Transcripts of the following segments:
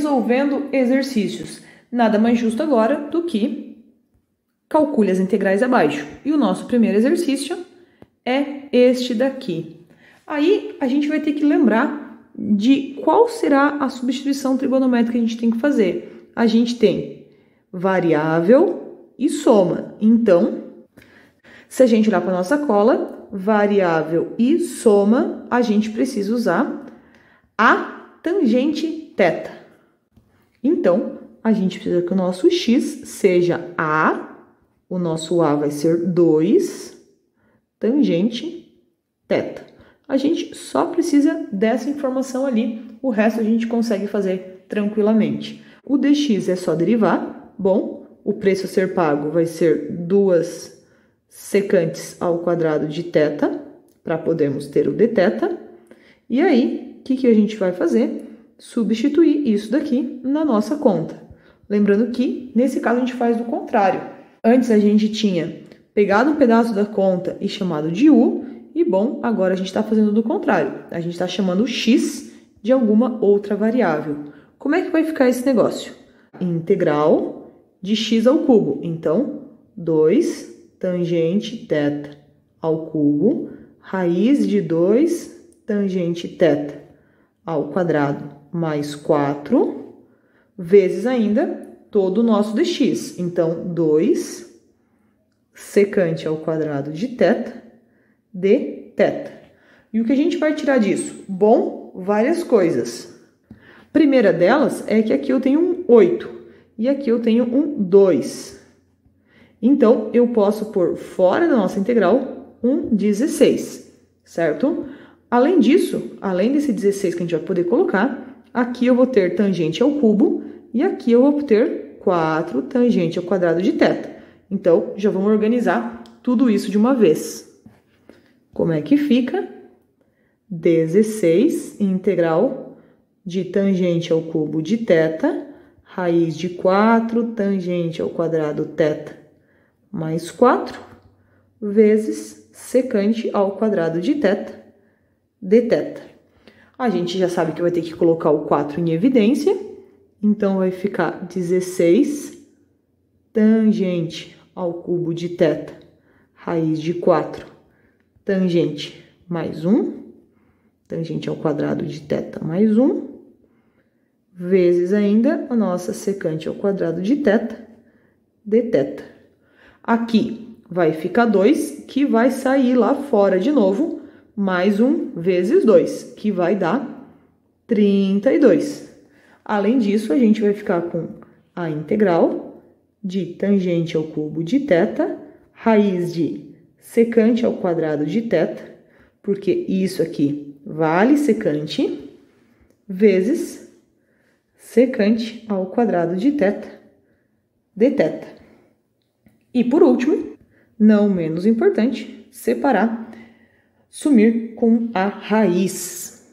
resolvendo exercícios. Nada mais justo agora do que calcule as integrais abaixo. E o nosso primeiro exercício é este daqui. Aí a gente vai ter que lembrar de qual será a substituição trigonométrica que a gente tem que fazer. A gente tem variável e soma. Então, se a gente olhar para a nossa cola, variável e soma, a gente precisa usar a tangente θ. Então, a gente precisa que o nosso x seja A, o nosso A vai ser 2, tangente θ. A gente só precisa dessa informação ali, o resto a gente consegue fazer tranquilamente. O dx é só derivar, bom, o preço a ser pago vai ser 2 secantes ao quadrado de θ, para podermos ter o dθ. E aí, o que a gente vai fazer? Substituir isso daqui na nossa conta. Lembrando que, nesse caso, a gente faz do contrário. Antes a gente tinha pegado um pedaço da conta e chamado de u, e bom, agora a gente está fazendo do contrário. A gente está chamando o x de alguma outra variável. Como é que vai ficar esse negócio? Integral de x ao cubo. Então, 2 tangente θ ao cubo, raiz de 2 tangente θ ao quadrado mais 4, vezes ainda todo o nosso dx. Então, 2 secante ao quadrado de θ dθ. E o que a gente vai tirar disso? Bom, várias coisas. Primeira delas é que aqui eu tenho um 8 e aqui eu tenho um 2. Então, eu posso pôr fora da nossa integral um 16, certo? Além disso, além desse 16 que a gente vai poder colocar, aqui eu vou ter tangente ao cubo e aqui eu vou ter 4 tangente ao quadrado de θ. Então, já vamos organizar tudo isso de uma vez. Como é que fica? 16 integral de tangente ao cubo de θ, raiz de 4 tangente ao quadrado θ mais 4, vezes secante ao quadrado de θ dθ. A gente já sabe que vai ter que colocar o 4 em evidência, então vai ficar 16 tangente ao cubo de θ, raiz de 4, tangente mais 1, tangente ao quadrado de θ mais 1, vezes ainda a nossa secante ao quadrado de θ dθ. Aqui vai ficar 2, que vai sair lá fora de novo, mais 1 vezes 2, que vai dar 32. Além disso, a gente vai ficar com a integral de tangente ao cubo de θ, raiz de secante ao quadrado de θ, porque isso aqui vale secante, vezes secante ao quadrado de θ dθ. E por último, não menos importante, separar, sumir com a raiz,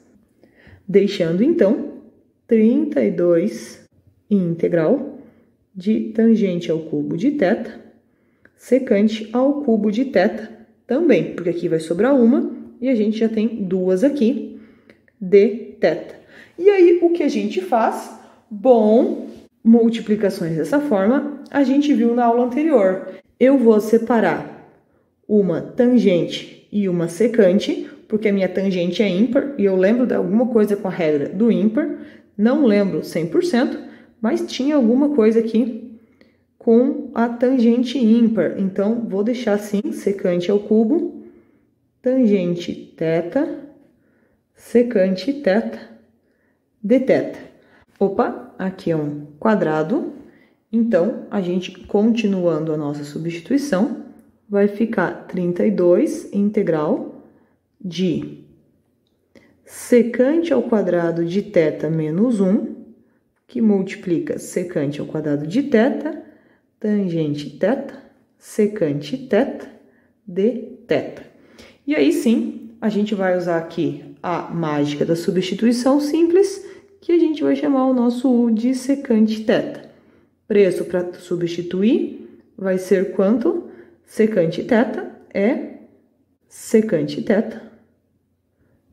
deixando então 32 integral de tangente ao cubo de θ, secante ao cubo de θ também, porque aqui vai sobrar uma e a gente já tem duas aqui, dθ. E aí, o que a gente faz? Bom, multiplicações dessa forma, a gente viu na aula anterior. Eu vou separar uma tangente e uma secante, porque a minha tangente é ímpar, e eu lembro de alguma coisa com a regra do ímpar, não lembro 100%, mas tinha alguma coisa aqui com a tangente ímpar. Então, vou deixar assim, secante ao cubo, tangente θ, secante θ dθ. Opa, aqui é um quadrado, então, a gente, continuando a nossa substituição, vai ficar 32 integral de secante ao quadrado de θ menos 1, que multiplica secante ao quadrado de θ, tangente θ, secante θ dθ. E aí sim, a gente vai usar aqui a mágica da substituição simples, que a gente vai chamar o nosso u de secante θ. Preço para substituir vai ser quanto? Secante θ é secante θ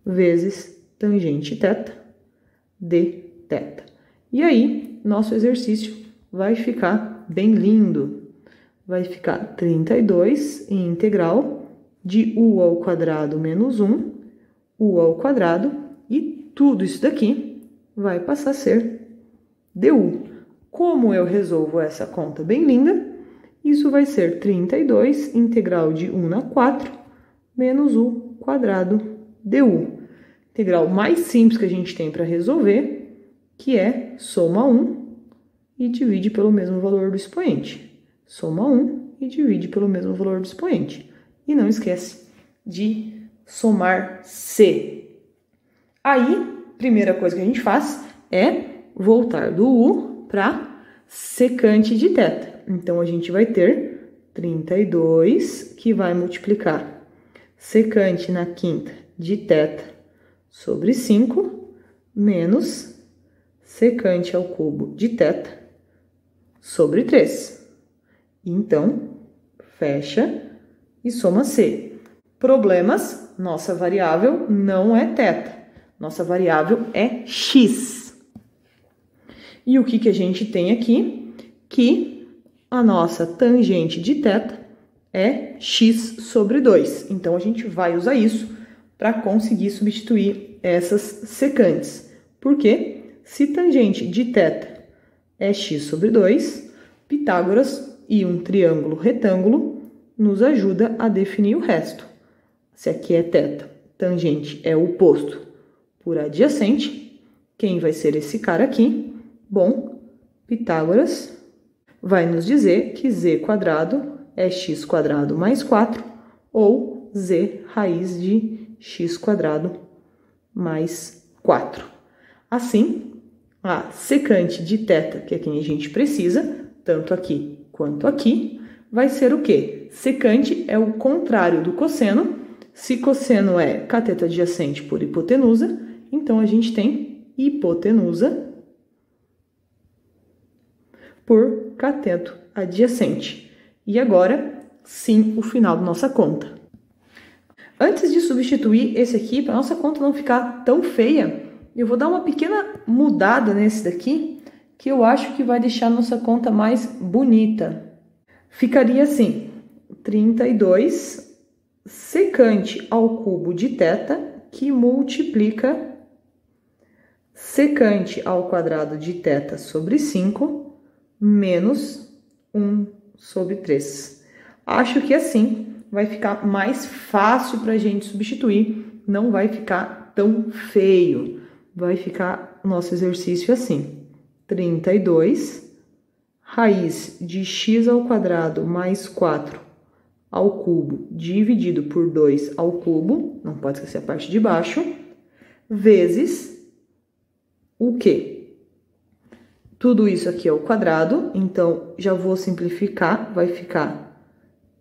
vezes tangente θ dθ. E aí, nosso exercício vai ficar bem lindo. Vai ficar 32 em integral de u ao quadrado menos 1, u ao quadrado, e tudo isso daqui vai passar a ser du. Como eu resolvo essa conta bem linda? Isso vai ser 32 integral de 1 na 4 menos u quadrado du. Integral mais simples que a gente tem para resolver, que é soma 1 e divide pelo mesmo valor do expoente. Soma 1 e divide pelo mesmo valor do expoente. E não esquece de somar c. Aí, primeira coisa que a gente faz é voltar do u para secante de θ. Então, a gente vai ter 32, que vai multiplicar secante na quinta de θ sobre 5, menos secante ao cubo de θ sobre 3. Então, fecha e soma c. Problemas, nossa variável não é θ, nossa variável é x. E o que a gente tem aqui? Que a nossa tangente de θ é x sobre 2. Então, a gente vai usar isso para conseguir substituir essas secantes. Por quê? Se tangente de θ é x sobre 2, Pitágoras e um triângulo retângulo nos ajuda a definir o resto. Se aqui é θ, tangente é o oposto por adjacente, quem vai ser esse cara aqui? Bom, Pitágoras vai nos dizer que z quadrado é x quadrado mais 4, ou z raiz de x quadrado mais 4. Assim, a secante de θ, que é quem a gente precisa, tanto aqui quanto aqui, vai ser o quê? Secante é o contrário do cosseno. Se cosseno é cateto adjacente por hipotenusa, então a gente tem hipotenusa por cateto adjacente. E agora, sim, o final da nossa conta. Antes de substituir esse aqui, para nossa conta não ficar tão feia, eu vou dar uma pequena mudada nesse daqui, que eu acho que vai deixar nossa conta mais bonita. Ficaria assim, 32 secante ao cubo de θ, que multiplica secante ao quadrado de θ sobre 5, menos 1 sobre 3. Acho que assim vai ficar mais fácil para a gente substituir, não vai ficar tão feio. Vai ficar o nosso exercício assim, 32 raiz de x ao quadrado mais 4 ao cubo dividido por 2 ao cubo, não pode esquecer a parte de baixo, vezes o quê? Tudo isso aqui é o quadrado, então já vou simplificar, vai ficar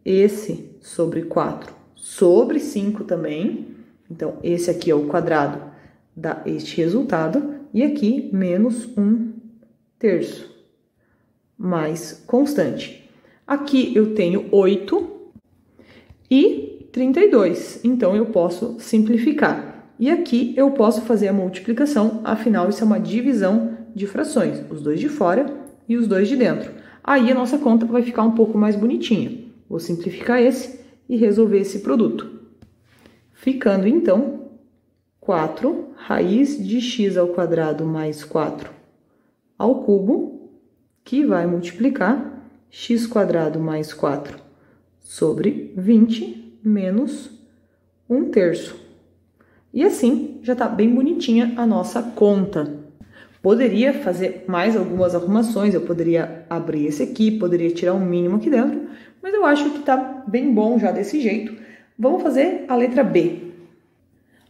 esse sobre 4 sobre 5 também. Então, esse aqui é o quadrado, dá este resultado. E aqui, menos 1/3, mais constante. Aqui eu tenho 8 e 32, então eu posso simplificar. E aqui eu posso fazer a multiplicação, afinal isso é uma divisão de frações, os dois de fora e os dois de dentro. Aí a nossa conta vai ficar um pouco mais bonitinha. Vou simplificar esse e resolver esse produto. Ficando então 4 raiz de x ao quadrado mais 4 ao cubo, que vai multiplicar x quadrado mais 4 sobre 20 menos 1/3. E assim já está bem bonitinha a nossa conta. Poderia fazer mais algumas arrumações, eu poderia abrir esse aqui, poderia tirar um mínimo aqui dentro, mas eu acho que está bem bom já desse jeito. Vamos fazer a letra B.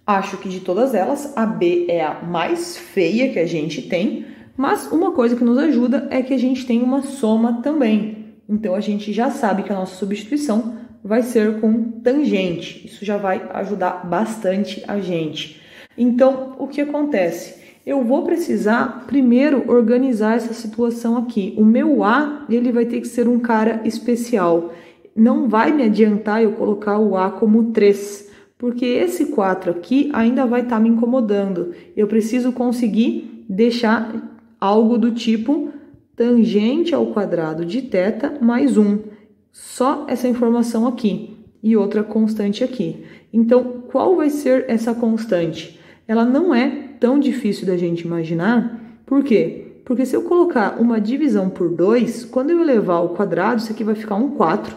Acho que de todas elas, a B é a mais feia que a gente tem, mas uma coisa que nos ajuda é que a gente tem uma soma também. Então, a gente já sabe que a nossa substituição vai ser com tangente. Isso já vai ajudar bastante a gente. Então, o que acontece? Eu vou precisar primeiro organizar essa situação aqui. O meu A, ele vai ter que ser um cara especial. Não vai me adiantar eu colocar o A como 3, porque esse 4 aqui ainda vai estar me incomodando. Eu preciso conseguir deixar algo do tipo tangente ao quadrado de θ mais 1. Só essa informação aqui e outra constante aqui. Então, qual vai ser essa constante? Ela não é tão difícil da gente imaginar. Por quê? Porque se eu colocar uma divisão por 2, quando eu elevar ao quadrado, isso aqui vai ficar um 4.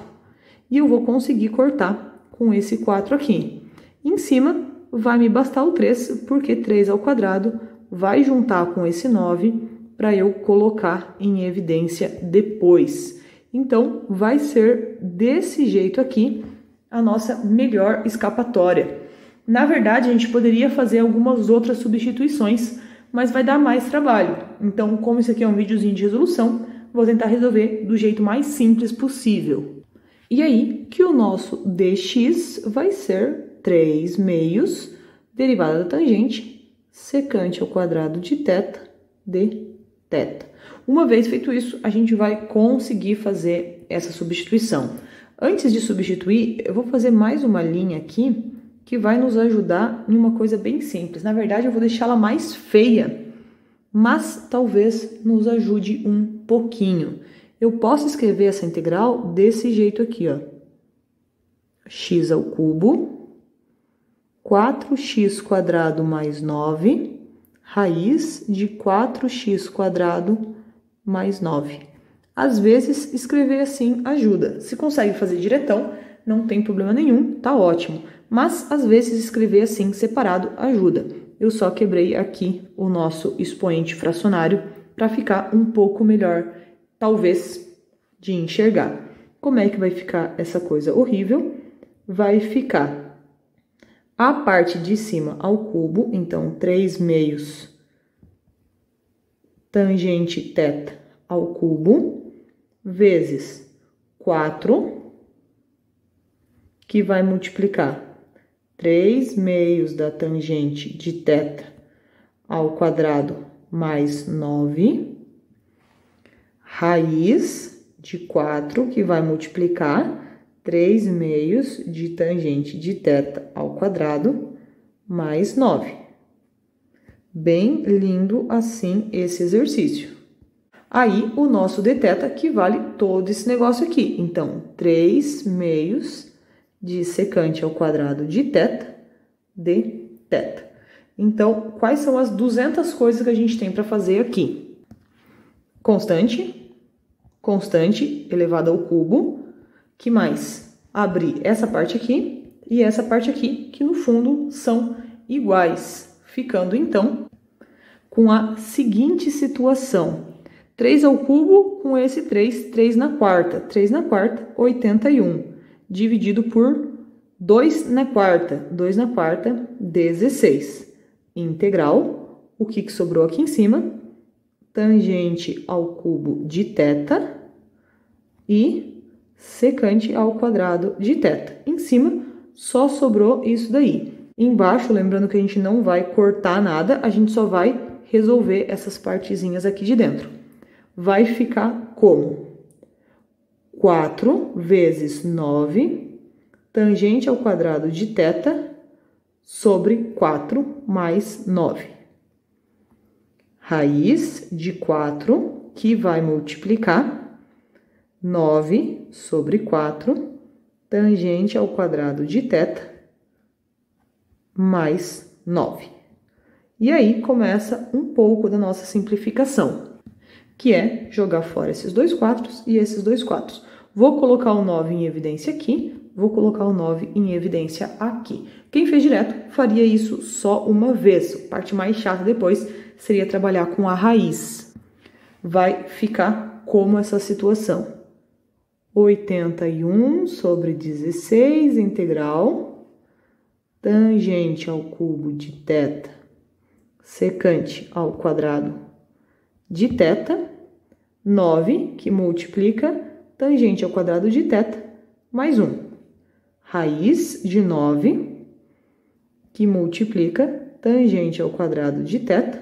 E eu vou conseguir cortar com esse 4 aqui. Em cima, vai me bastar o 3, porque 3 ao quadrado vai juntar com esse 9 para eu colocar em evidência depois. Então, vai ser desse jeito aqui a nossa melhor escapatória. Na verdade, a gente poderia fazer algumas outras substituições, mas vai dar mais trabalho. Então, como isso aqui é um videozinho de resolução, vou tentar resolver do jeito mais simples possível. E aí, que o nosso dx vai ser 3 meios, derivada da tangente, secante ao quadrado de θ, de θ. Uma vez feito isso, a gente vai conseguir fazer essa substituição. Antes de substituir, eu vou fazer mais uma linha aqui que vai nos ajudar em uma coisa bem simples. Na verdade, eu vou deixá-la mais feia, mas talvez nos ajude um pouquinho. Eu posso escrever essa integral desse jeito aqui, ó. X ao cubo, 4x² mais 9, raiz de 4x² mais 9. Às vezes, escrever assim ajuda. Se consegue fazer diretão, não tem problema nenhum, tá ótimo. Mas, às vezes, escrever assim separado ajuda. Eu só quebrei aqui o nosso expoente fracionário para ficar um pouco melhor, talvez, de enxergar. Como é que vai ficar essa coisa horrível? Vai ficar a parte de cima ao cubo, então 3 meios tangente θ ao cubo, vezes 4, que vai multiplicar 3 meios da tangente de θ ao quadrado mais 9, raiz de 4, que vai multiplicar 3 meios de tangente de θ ao quadrado mais 9. Bem lindo assim esse exercício. Aí, o nosso dθ que vale todo esse negócio aqui. Então, 3 meios de secante ao quadrado de θ, de θ. Então, quais são as 200 coisas que a gente tem para fazer aqui? Constante, constante elevada ao cubo. Que mais? Abrir essa parte aqui e essa parte aqui, que no fundo são iguais. Ficando, então, com a seguinte situação. 3 ao cubo com esse 3, 3 na quarta. 3 na quarta, 81. Dividido por 2 na quarta. 2 na quarta, 16. Integral. O que sobrou aqui em cima? Tangente ao cubo de θ e secante ao quadrado de θ. Em cima, só sobrou isso daí. Embaixo, lembrando que a gente não vai cortar nada, a gente só vai resolver essas partezinhas aqui de dentro. Vai ficar como? 4 vezes 9, tangente ao quadrado de θ, sobre 4 mais 9. Raiz de 4, que vai multiplicar 9 sobre 4, tangente ao quadrado de θ, mais 9. E aí começa um pouco da nossa simplificação, que é jogar fora esses dois 4 e esses dois 4. Vou colocar o 9 em evidência aqui, vou colocar o 9 em evidência aqui. Quem fez direto faria isso só uma vez. A parte mais chata depois seria trabalhar com a raiz. Vai ficar como essa situação. 81 sobre 16 integral, tangente ao cubo de θ, secante ao quadrado de θ, 9, que multiplica tangente ao quadrado de θ, mais 1. Raiz de 9, que multiplica tangente ao quadrado de θ,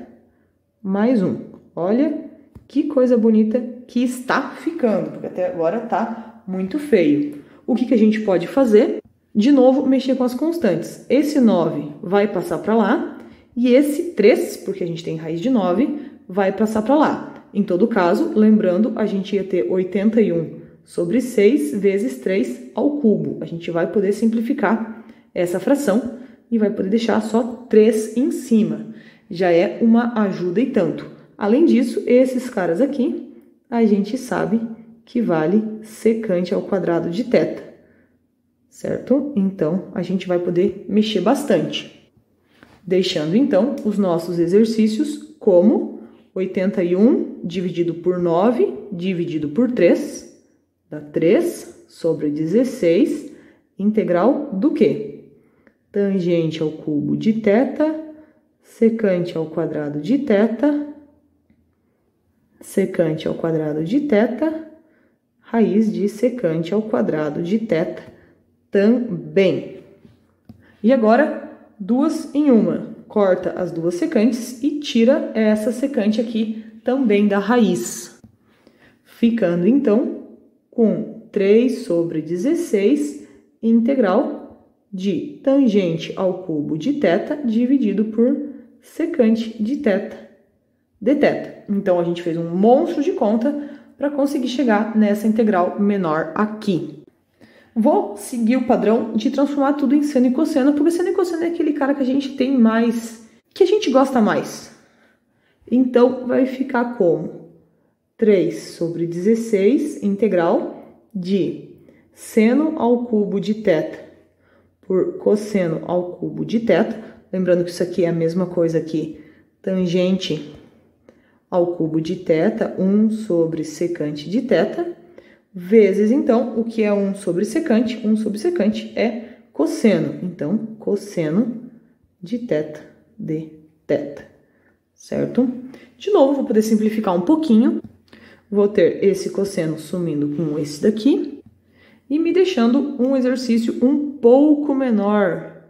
mais 1. Olha que coisa bonita que está ficando, porque até agora está muito feio. O que a gente pode fazer? De novo, mexer com as constantes. Esse 9 vai passar para lá, e esse 3, porque a gente tem raiz de 9, vai passar para lá. Em todo caso, lembrando, a gente ia ter 81 sobre 6 vezes 3 ao cubo. A gente vai poder simplificar essa fração e vai poder deixar só 3 em cima. Já é uma ajuda e tanto. Além disso, esses caras aqui, a gente sabe que vale secante ao quadrado de θ, certo? Então, a gente vai poder mexer bastante. Deixando, então, os nossos exercícios como 81 dividido por 9 dividido por 3, dá 3 sobre 16, integral do quê? Tangente ao cubo de θ, secante ao quadrado de θ, secante ao quadrado de θ, raiz de secante ao quadrado de θ também. E agora, 2 em 1. Corta as duas secantes e tira essa secante aqui também da raiz. Ficando, então, com 3 sobre 16 integral de tangente ao cubo de θ dividido por secante de θ dθ. Então, a gente fez um monstro de conta para conseguir chegar nessa integral menor aqui. Vou seguir o padrão de transformar tudo em seno e cosseno, porque seno e cosseno é aquele cara que a gente tem mais, que a gente gosta mais. Então, vai ficar como 3 sobre 16 integral de seno ao cubo de θ por cosseno ao cubo de θ. Lembrando que isso aqui é a mesma coisa aqui, tangente ao cubo de θ, 1 sobre secante de θ, vezes, então, o que é 1 sobre secante? 1 sobre secante é cosseno. Então, cosseno de θ dθ, certo? De novo, vou poder simplificar um pouquinho. Vou ter esse cosseno sumindo com esse daqui e me deixando um exercício um pouco menor.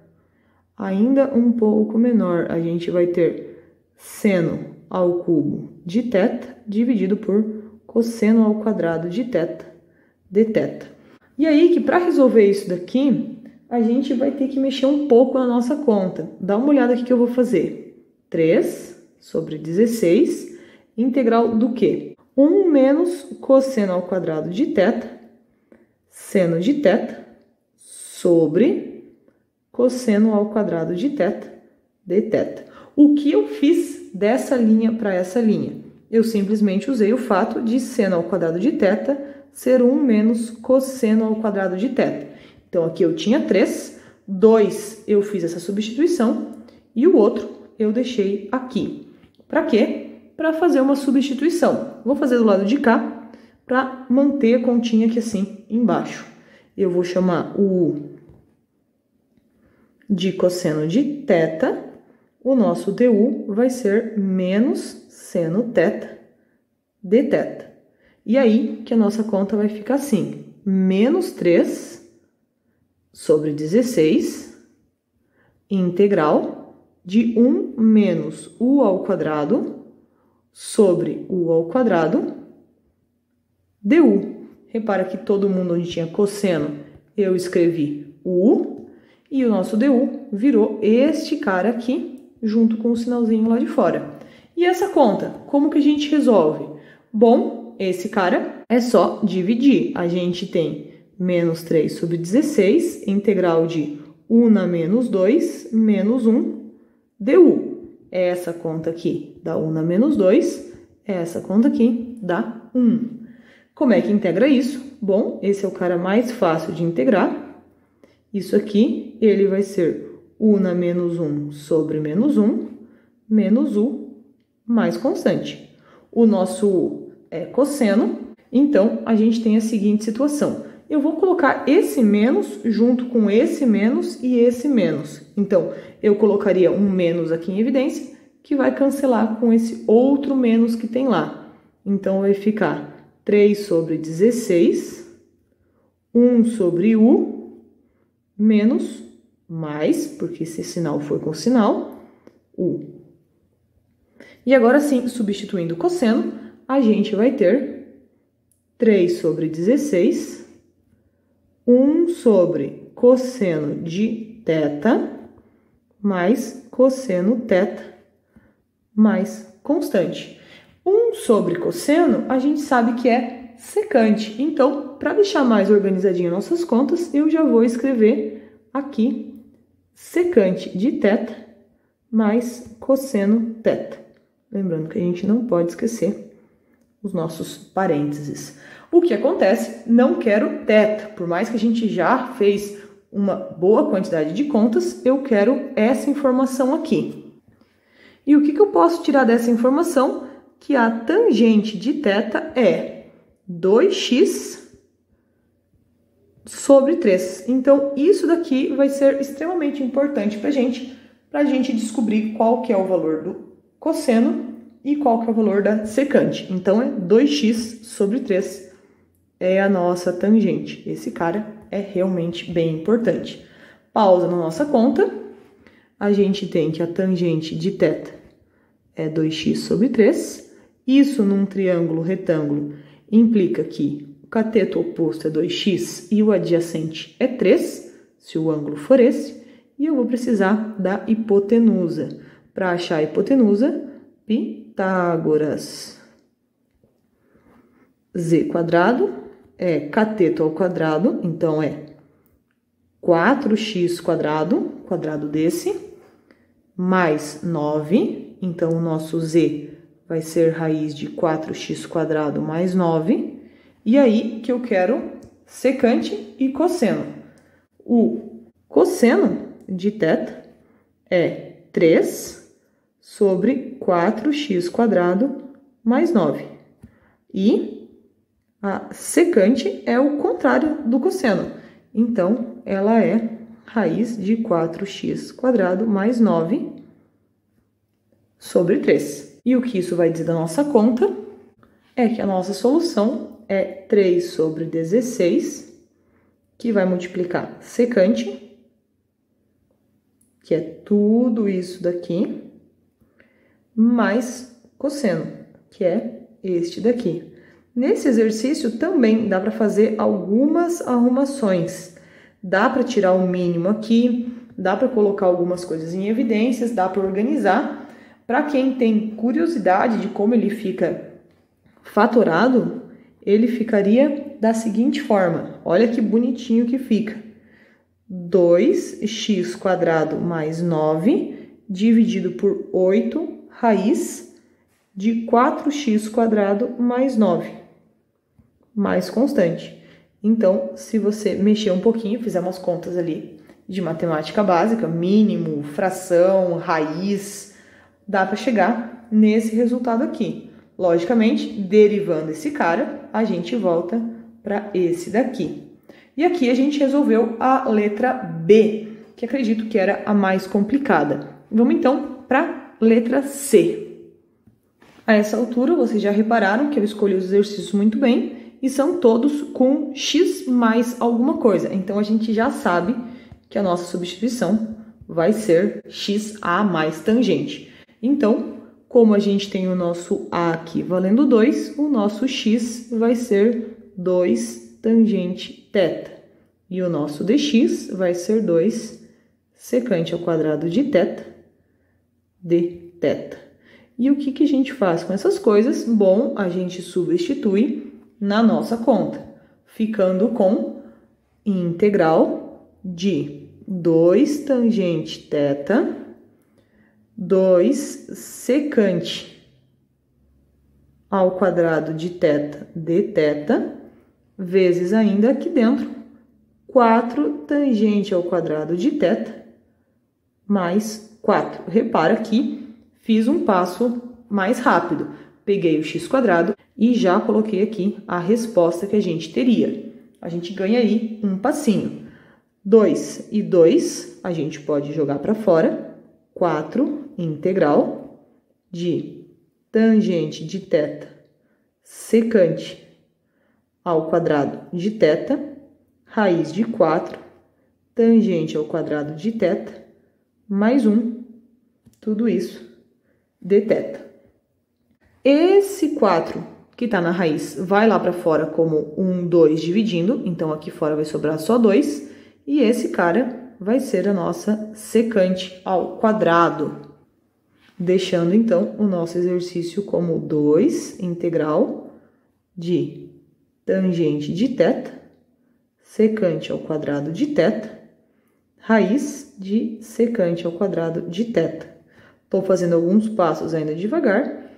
Ainda um pouco menor. A gente vai ter seno ao cubo de θ dividido por cosseno ao quadrado de θ dθ. E aí que para resolver isso daqui, a gente vai ter que mexer um pouco na nossa conta. Dá uma olhada aqui que eu vou fazer. 3 sobre 16, integral do quê? 1 menos cosseno ao quadrado de θ, seno de θ, sobre cosseno ao quadrado de θ dθ. O que eu fiz dessa linha para essa linha? Eu simplesmente usei o fato de seno ao quadrado de θ ser 1 menos cosseno ao quadrado de θ. Então, aqui eu tinha 3, 2 eu fiz essa substituição e o outro eu deixei aqui. Para quê? Para fazer uma substituição. Vou fazer do lado de cá para manter a continha aqui assim embaixo. Eu vou chamar o U de cosseno de θ. O nosso du vai ser menos seno θ dθ. E aí que a nossa conta vai ficar assim, menos 3 sobre 16, integral de 1 menos u ao quadrado sobre u ao quadrado du. Repara que todo mundo onde tinha cosseno, eu escrevi u, e o nosso du virou este cara aqui, junto com o sinalzinho lá de fora. E essa conta, como que a gente resolve? Bom, esse cara é só dividir. A gente tem menos 3 sobre 16, integral de u na menos 2, menos 1, du. Essa conta aqui dá u na menos 2, essa conta aqui dá 1. Como é que integra isso? Bom, esse é o cara mais fácil de integrar. Isso aqui, ele vai ser u na menos 1 sobre menos 1, menos u mais constante. O nosso u é cosseno, então a gente tem a seguinte situação. Eu vou colocar esse menos junto com esse menos e esse menos. Então, eu colocaria um menos aqui em evidência, que vai cancelar com esse outro menos que tem lá. Então, vai ficar 3 sobre 16, 1 sobre u, menos, mais, porque esse sinal foi com sinal, u. E agora sim, substituindo o cosseno, a gente vai ter 3 sobre 16, 1 sobre cosseno de θ, mais cosseno θ, mais constante. sobre cosseno, a gente sabe que é secante. Então, para deixar mais organizadinho nossas contas, eu já vou escrever aqui secante de θ mais cosseno θ. Lembrando que a gente não pode esquecer os nossos parênteses. O que acontece? Não quero θ. Por mais que a gente já fez uma boa quantidade de contas, eu quero essa informação aqui. E o que eu posso tirar dessa informação? Que a tangente de θ é 2x sobre 3. Então, isso daqui vai ser extremamente importante para a gente descobrir qual que é o valor do cosseno e qual que é o valor da secante. Então, é 2x sobre 3 é a nossa tangente. Esse cara é realmente bem importante. Pausa na nossa conta. A gente tem que a tangente de θ é 2x sobre 3. Isso num triângulo retângulo implica que o cateto oposto é 2x e o adjacente é 3, se o ângulo for esse. E eu vou precisar da hipotenusa. Para achar a hipotenusa, Pitágoras. Z quadrado é cateto ao quadrado, então é 4x quadrado, quadrado desse, mais 9, então o nosso z vai ser raiz de 4x quadrado mais 9, e aí que eu quero secante e cosseno. O cosseno de θ é 3 sobre 4x quadrado mais 9, e a secante é o contrário do cosseno, então ela é raiz de 4x quadrado mais 9 sobre 3. E o que isso vai dizer da nossa conta é que a nossa solução é 3 sobre 16, que vai multiplicar secante, que é tudo isso daqui, mais cosseno, que é este daqui. Nesse exercício também dá para fazer algumas arrumações. Dá para tirar o mínimo aqui, dá para colocar algumas coisas em evidências, dá para organizar. Para quem tem curiosidade de como ele fica fatorado, ele ficaria da seguinte forma. Olha que bonitinho que fica. 2x quadrado mais 9 dividido por 8 raiz de 4x quadrado mais 9. Mais constante. Então, se você mexer um pouquinho, fizer umas contas ali de matemática básica, mínimo, fração, raiz, dá para chegar nesse resultado aqui. Logicamente, derivando esse cara, a gente volta para esse daqui. E aqui a gente resolveu a letra B, que acredito que era a mais complicada. Vamos então para a letra C. A essa altura, vocês já repararam que eu escolhi os exercícios muito bem, e são todos com x mais alguma coisa. Então, a gente já sabe que a nossa substituição vai ser xa mais tangente. Então, como a gente tem o nosso a aqui valendo 2, o nosso x vai ser 2 tangente θ. E o nosso dx vai ser 2 secante ao quadrado de θ dθ. E o que a gente faz com essas coisas? Bom, a gente substitui na nossa conta, ficando com integral de 2 tangente θ, 2 secante ao quadrado de θ dθ, vezes ainda aqui dentro, 4 tangente ao quadrado de θ, mais 4. Repara que fiz um passo mais rápido. Peguei o x quadrado e já coloquei aqui a resposta que a gente teria. A gente ganha aí um passinho. 2 e 2 a gente pode jogar para fora. 4 integral de tangente de θ secante ao quadrado de θ, raiz de 4, tangente ao quadrado de θ, mais 1, tudo isso dθ. Esse 4 que está na raiz vai lá para fora como 1, 2 dividindo, então aqui fora vai sobrar só 2, e esse cara vai ser a nossa secante ao quadrado. deixando então o nosso exercício como 2 integral de tangente de θ, secante ao quadrado de θ, raiz de secante ao quadrado de θ. Estou fazendo alguns passos ainda devagar,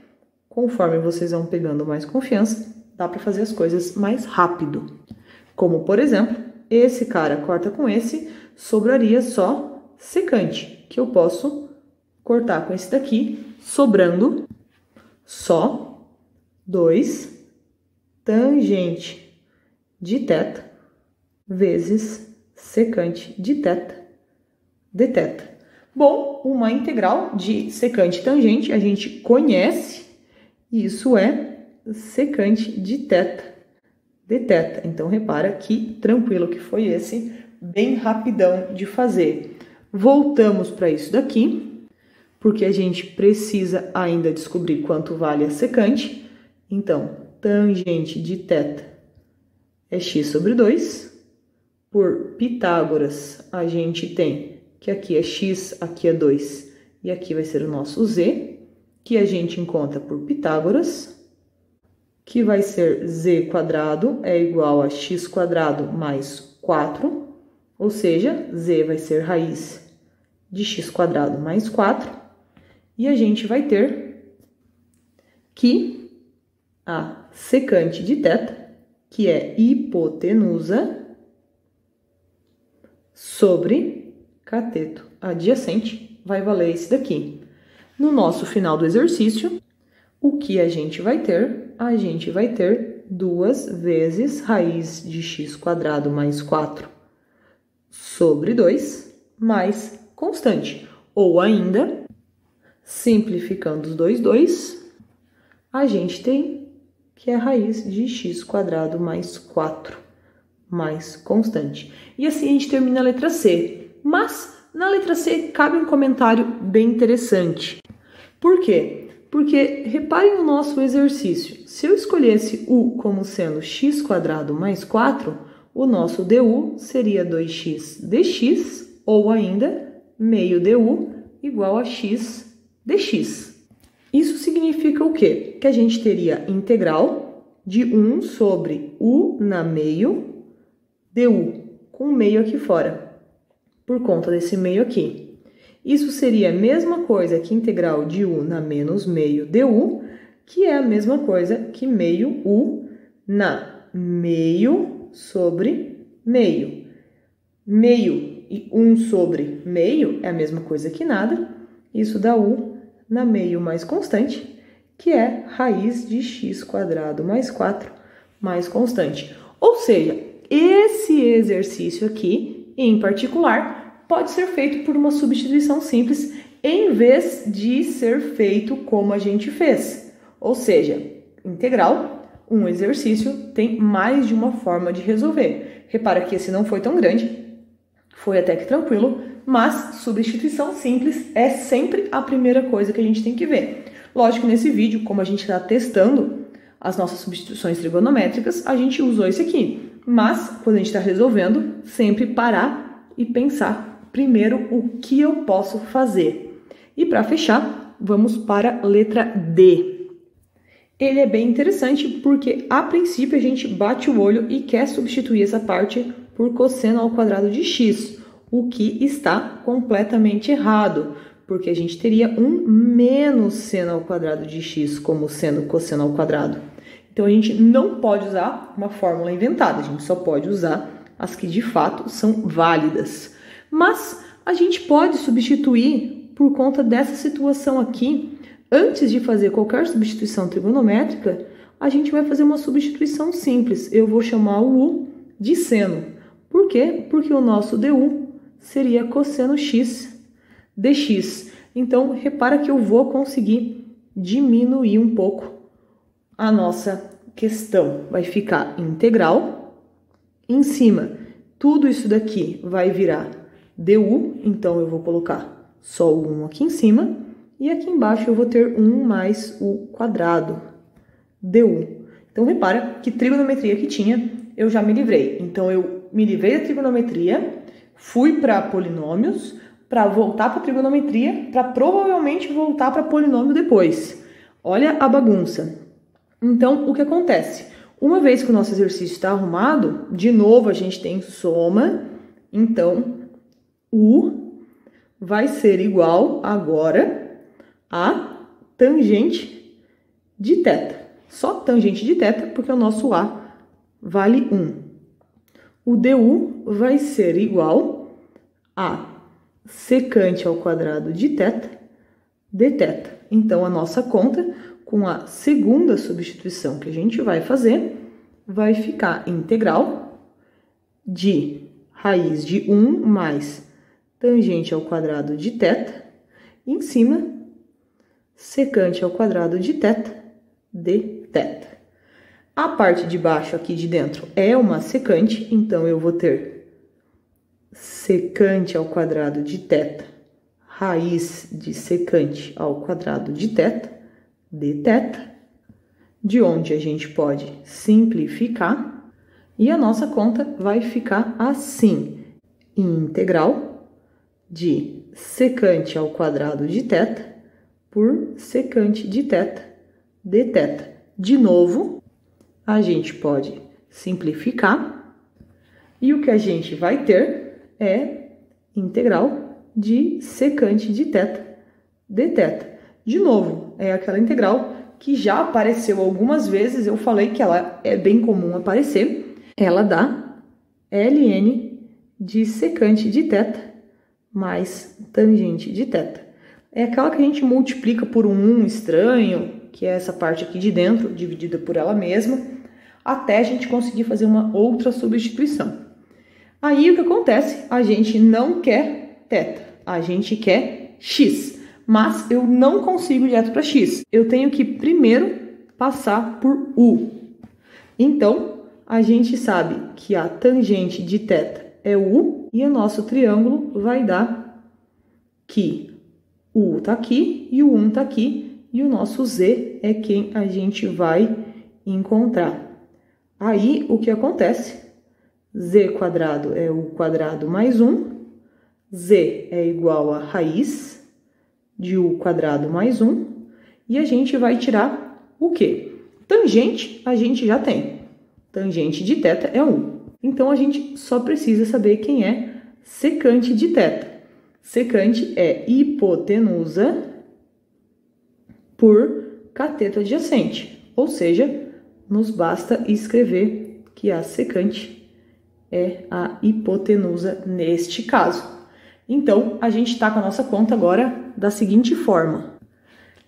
conforme vocês vão pegando mais confiança, dá para fazer as coisas mais rápido. Como, por exemplo, esse cara corta com esse, sobraria só secante, que eu posso cortar com esse daqui, sobrando só 2 tangente de θ vezes secante de θ dθ. Bom, uma integral de secante e tangente a gente conhece, e isso é secante de θ dθ. Então, repara que tranquilo que foi esse, bem rapidão de fazer. Voltamos para isso daqui, porque a gente precisa ainda descobrir quanto vale a secante. Então, tangente de θ é x sobre 2. Por Pitágoras, a gente tem que aqui é x, aqui é 2, e aqui vai ser o nosso z, que a gente encontra por Pitágoras, que vai ser z quadrado é igual a x quadrado mais 4, ou seja, z vai ser raiz de x quadrado mais 4, e a gente vai ter que a secante de θ, que é hipotenusa, sobre cateto adjacente, vai valer esse daqui. No nosso final do exercício, o que a gente vai ter? A gente vai ter 2 vezes raiz de x quadrado mais 4 sobre 2, mais constante. Ou ainda, simplificando os 2, a gente tem que é a raiz de x quadrado mais 4, mais constante. E assim a gente termina a letra C. Mas na letra C cabe um comentário bem interessante. Por quê? Porque reparem no nosso exercício. Se eu escolhesse u como sendo x quadrado mais 4, o nosso du seria 2x dx, ou ainda meio du igual a x dx. Isso significa o quê? Que a gente teria integral de 1 sobre u na meio du, com meio aqui fora, por conta desse meio aqui. Isso seria a mesma coisa que integral de u na menos meio du, que é a mesma coisa que meio u na meio sobre meio. Meio e 1 sobre meio é a mesma coisa que nada. Isso dá u na meio mais constante, que é raiz de x quadrado mais 4 mais constante. Ou seja, esse exercício aqui, em particular, pode ser feito por uma substituição simples, em vez de ser feito como a gente fez. Ou seja, integral, um exercício, tem mais de uma forma de resolver. Repara que esse não foi tão grande, foi até que tranquilo, mas substituição simples é sempre a primeira coisa que a gente tem que ver. Lógico, nesse vídeo, como a gente está testando as nossas substituições trigonométricas, a gente usou esse aqui. Mas, quando a gente está resolvendo, sempre parar e pensar primeiro o que eu posso fazer. E para fechar, vamos para a letra D. Ele é bem interessante porque, a princípio, a gente bate o olho e quer substituir essa parte por cosseno ao quadrado de x, o que está completamente errado, porque a gente teria um menos seno ao quadrado de x como sendo cosseno ao quadrado. Então, a gente não pode usar uma fórmula inventada, a gente só pode usar as que de fato são válidas. Mas a gente pode substituir por conta dessa situação aqui. Antes de fazer qualquer substituição trigonométrica, a gente vai fazer uma substituição simples. Eu vou chamar o u de seno. Por quê? Porque o nosso du seria cosseno x dx. Então, repara que eu vou conseguir diminuir um pouco a nossa questão. Vai ficar integral. Em cima, tudo isso daqui vai virar du. Então, eu vou colocar só o 1 aqui em cima. E aqui embaixo eu vou ter 1 mais o quadrado du. Então, repara que trigonometria que tinha, eu já me livrei. Então, eu me livrei da trigonometria, fui para polinômios para voltar para trigonometria, para provavelmente voltar para polinômio depois. Olha a bagunça. Então, o que acontece? Uma vez que o nosso exercício está arrumado, de novo a gente tem soma, então U vai ser igual agora a tangente de θ. Só tangente de θ, porque o nosso A vale 1. O du vai ser igual a secante ao quadrado de θ dθ. Então, a nossa conta, com a segunda substituição que a gente vai fazer, vai ficar integral de raiz de 1 mais tangente ao quadrado de θ, em cima, secante ao quadrado de θ dθ. A parte de baixo aqui de dentro é uma secante, então eu vou ter secante ao quadrado de θ, raiz de secante ao quadrado de θ, dθ, de onde a gente pode simplificar, e a nossa conta vai ficar assim, integral de secante ao quadrado de θ por secante de θ dθ. De novo, a gente pode simplificar, e o que a gente vai ter é integral de secante de θ dθ. De novo, é aquela integral que já apareceu algumas vezes, eu falei que ela é bem comum aparecer. Ela dá ln de secante de θ mais tangente de θ. É aquela que a gente multiplica por um 1 estranho, que é essa parte aqui de dentro, dividida por ela mesma, até a gente conseguir fazer uma outra substituição. Aí, o que acontece? A gente não quer θ, a gente quer x, mas eu não consigo ir direto para x. Eu tenho que primeiro passar por u. Então, a gente sabe que a tangente de θ é u, e o nosso triângulo vai dar que o U tá aqui e o 1 tá aqui, e o nosso Z é quem a gente vai encontrar. Aí, o que acontece? Z quadrado é U quadrado mais 1, Z é igual a raiz de U quadrado mais 1, e a gente vai tirar o quê? Tangente a gente já tem. Tangente de θ é 1. Então, a gente só precisa saber quem é secante de θ. Secante é hipotenusa por cateto adjacente, ou seja, nos basta escrever que a secante é a hipotenusa neste caso. Então, a gente está com a nossa conta agora da seguinte forma.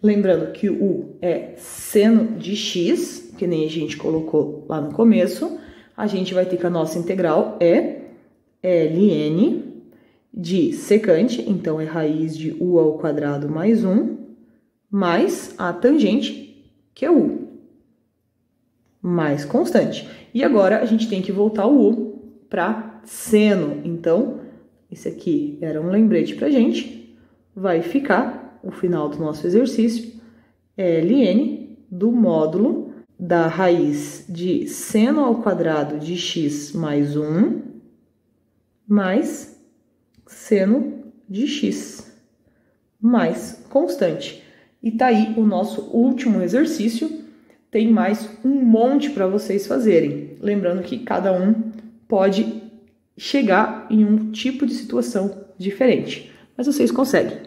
Lembrando que o U é seno de x, que nem a gente colocou lá no começo, a gente vai ter que a nossa integral é ln de secante, então é raiz de u ao quadrado mais 1, mais a tangente, que é u, mais constante. E agora a gente tem que voltar o u para seno. Então, esse aqui era um lembrete para a gente. Vai ficar o final do nosso exercício, ln do módulo da raiz de seno ao quadrado de x mais 1, mais seno de x, mais constante. E tá aí o nosso último exercício. Tem mais um monte para vocês fazerem. Lembrando que cada um pode chegar em um tipo de situação diferente, mas vocês conseguem.